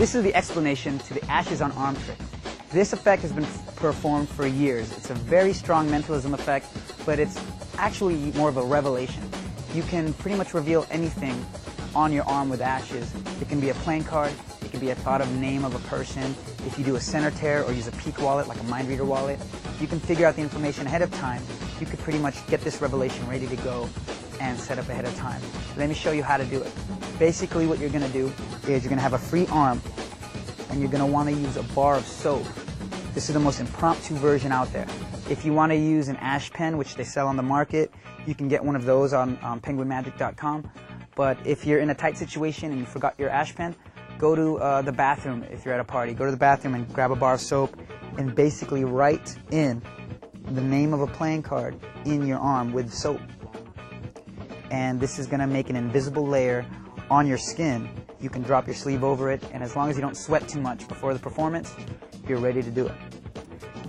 this is the explanation to the ashes on arm trick. This effect has been performed for years. It's a very strong mentalism effect, but it's actually more of a revelation. You can pretty much reveal anything on your arm with ashes. It can be a playing card, it can be a thought of name of a person. If you do a center tear or use a peak wallet, like a mind reader wallet, you can figure out the information ahead of time. You could pretty much get this revelation ready to go and set up ahead of time. Let me show you how to do it. Basically what you're going to do is you're going to have a free arm and you're going to want to use a bar of soap. This is the most impromptu version out there. If you want to use an ash pen, which they sell on the market, you can get one of those on penguinmagic.com. But if you're in a tight situation and you forgot your ash pen, go to the bathroom if you're at a party. Go to the bathroom and grab a bar of soap and basically write in the name of a playing card in your arm with soap. And this is going to make an invisible layer on your skin. You can drop your sleeve over it, and as long as you don't sweat too much before the performance, you're ready to do it.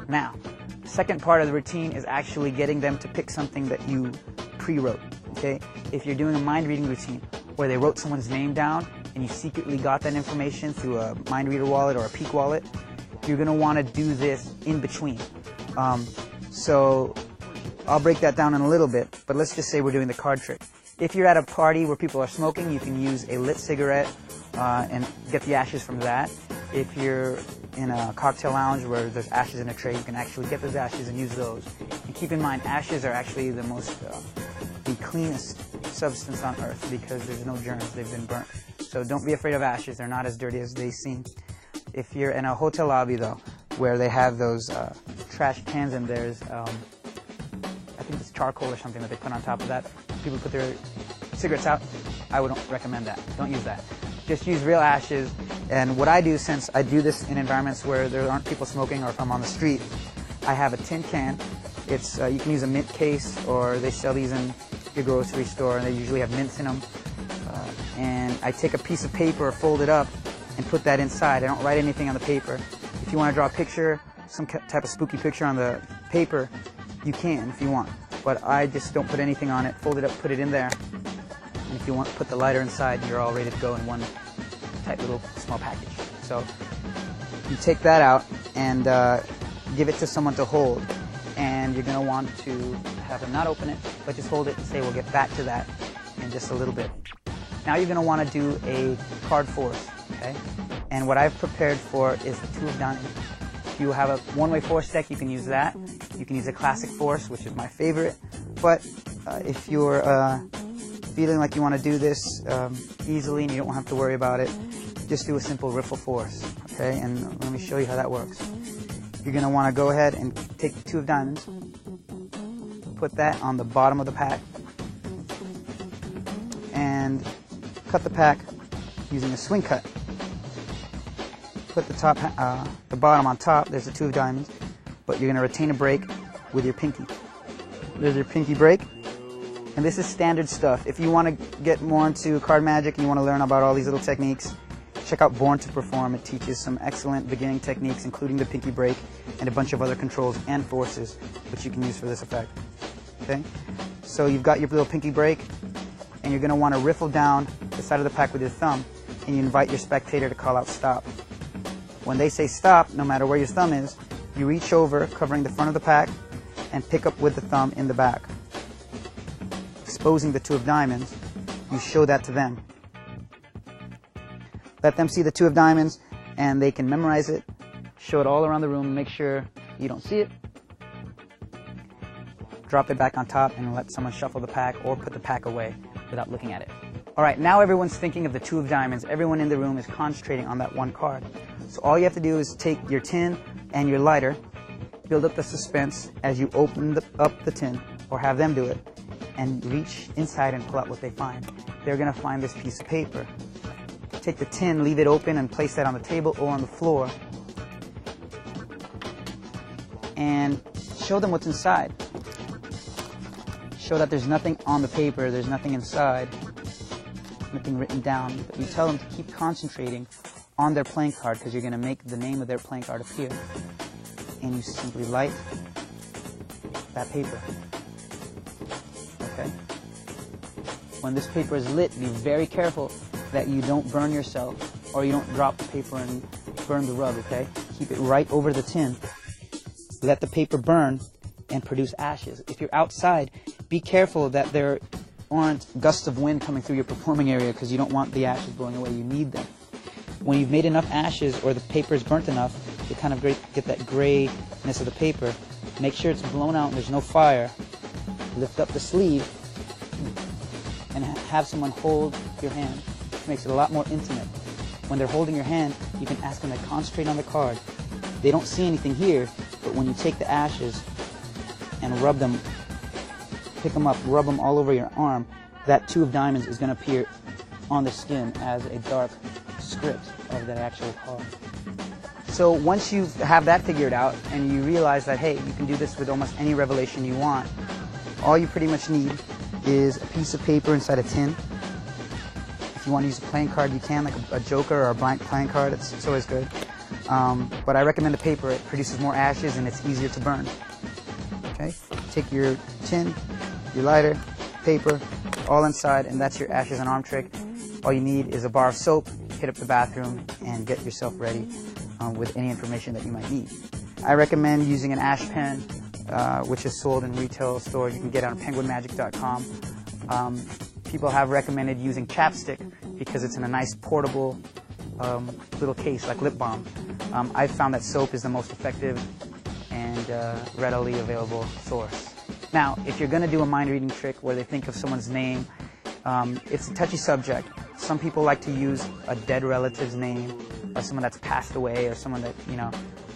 Now, the second part of the routine is actually getting them to pick something that you pre-wrote. Okay? If you're doing a mind reading routine where they wrote someone's name down and you secretly got that information through a mind reader wallet or a peak wallet, you're going to want to do this in between. So I'll break that down in a little bit, but let's just say we're doing the card trick. If you're at a party where people are smoking, you can use a lit cigarette and get the ashes from that. If you're in a cocktail lounge where there's ashes in a tray, you can actually get those ashes and use those. And keep in mind, ashes are actually the cleanest substance on earth because there's no germs, they've been burnt. So don't be afraid of ashes, they're not as dirty as they seem. If you're in a hotel lobby though, where they have those trash cans and there's, I think it's charcoal or something that they put on top of that, people put their cigarettes out, I wouldn't recommend that. Don't use that. Just use real ashes. And what I do, since I do this in environments where there aren't people smoking or if I'm on the street, I have a tin can. It's you can use a mint case, or they sell these in your grocery store, and they usually have mints in them. And I take a piece of paper, fold it up, and put that inside. I don't write anything on the paper. If you want to draw a picture, some type of spooky picture on the paper, you can if you want. But I just don't put anything on it, fold it up, put it in there. And if you want to put the lighter inside, you're all ready to go in one tight little small package. So you take that out and give it to someone to hold. And you're going to want to have them not open it, but just hold it and say, we'll get back to that in just a little bit. Now you're going to want to do a card force, okay? And what I've prepared for is the two of diamonds. If you have a one-way force deck, you can use that. You can use a classic force, which is my favorite. But if you're feeling like you want to do this easily and you don't have to worry about it, just do a simple riffle force, okay? And let me show you how that works. You're going to want to go ahead and take the two of diamonds, put that on the bottom of the pack, and cut the pack using a swing cut. Put the bottom on top. There's the two of diamonds, but you're going to retain a break with your pinky. There's your pinky break, and this is standard stuff. If you want to get more into card magic and you want to learn about all these little techniques, check out Born to Perform. It teaches some excellent beginning techniques, including the pinky break and a bunch of other controls and forces which you can use for this effect. Okay? So you've got your little pinky break, and you're going to want to riffle down the side of the pack with your thumb, and you invite your spectator to call out stop. When they say stop, no matter where your thumb is, you reach over, covering the front of the pack, and pick up with the thumb in the back. Exposing the two of diamonds, you show that to them. Let them see the two of diamonds, and they can memorize it, show it all around the room, make sure you don't see it. Drop it back on top and let someone shuffle the pack or put the pack away without looking at it. All right, now everyone's thinking of the two of diamonds. Everyone in the room is concentrating on that one card. So all you have to do is take your tin and your lighter, build up the suspense as you open up the tin, or have them do it, and reach inside and pull out what they find. They're going to find this piece of paper. Take the tin, leave it open, and place that on the table or on the floor. And show them what's inside. Show that there's nothing on the paper, there's nothing inside, nothing written down. But you tell them to keep concentrating on their playing card, because you're going to make the name of their playing card appear. And you simply light that paper. Okay? When this paper is lit, be very careful that you don't burn yourself or you don't drop the paper and burn the rub, okay? Keep it right over the tin. Let the paper burn and produce ashes. If you're outside, be careful that there aren't gusts of wind coming through your performing area because you don't want the ashes blowing away. You need them. When you've made enough ashes or the paper is burnt enough, you kind of get that grayness of the paper. Make sure it's blown out and there's no fire. Lift up the sleeve and have someone hold your hand. It makes it a lot more intimate. When they're holding your hand, you can ask them to concentrate on the card. They don't see anything here, but when you take the ashes and rub them, pick them up, rub them all over your arm, that 2 of diamonds is going to appear on the skin as a dark script of that actual card. So once you have that figured out and you realize that, hey, you can do this with almost any revelation you want, all you pretty much need is a piece of paper inside a tin. If you want to use a playing card, you can, like a joker or a blank playing card. It's always good. But I recommend the paper. It produces more ashes and it's easier to burn. Okay? Take your tin, your lighter, paper, all inside, and that's your ashes and arm trick. All you need is a bar of soap, hit up the bathroom, and get yourself ready with any information that you might need. I recommend using an ash pen, which is sold in retail stores. You can get it on penguinmagic.com. People have recommended using chapstick because it's in a nice portable little case like lip balm. I've found that soap is the most effective and readily available source. Now, if you're going to do a mind reading trick where they think of someone's name, it's a touchy subject. Some people like to use a dead relative's name, or someone that's passed away, or someone that,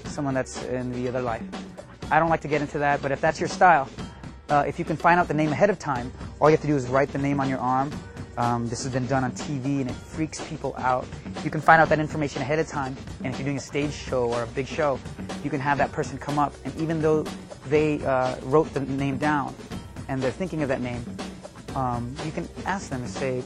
someone that's in the other life. I don't like to get into that, but if that's your style, if you can find out the name ahead of time, all you have to do is write the name on your arm. This has been done on TV and it freaks people out. You can find out that information ahead of time, and if you're doing a stage show or a big show, you can have that person come up, and even though they wrote the name down and they're thinking of that name, you can ask them and say,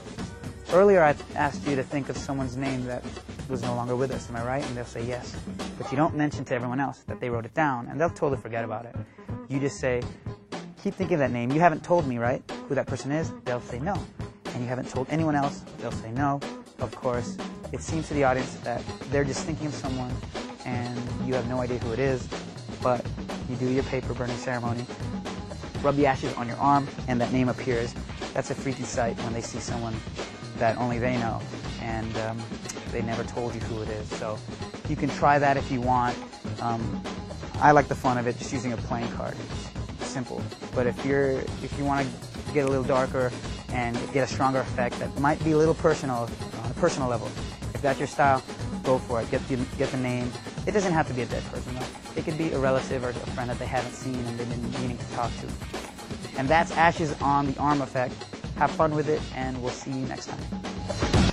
earlier I asked you to think of someone's name that was no longer with us, am I right? And they'll say yes. But you don't mention to everyone else that they wrote it down, and they'll totally forget about it. You just say, keep thinking of that name. You haven't told me, right, who that person is? They'll say no. And you haven't told anyone else? They'll say no. Of course, it seems to the audience that they're just thinking of someone and you have no idea who it is, but you do your paper burning ceremony, rub the ashes on your arm, and that name appears. That's a freaky sight when they see someone that only they know, and they never told you who it is. So you can try that if you want. I like the fun of it, just using a playing card. It's simple. But if you want to get a little darker and get a stronger effect that might be a little personal on a personal level, if that's your style, go for it. Get the name. It doesn't have to be a dead person, though. It could be a relative or a friend that they haven't seen and they've been meaning to talk to. And that's Ashes on the Arm effect. Have fun with it, and we'll see you next time.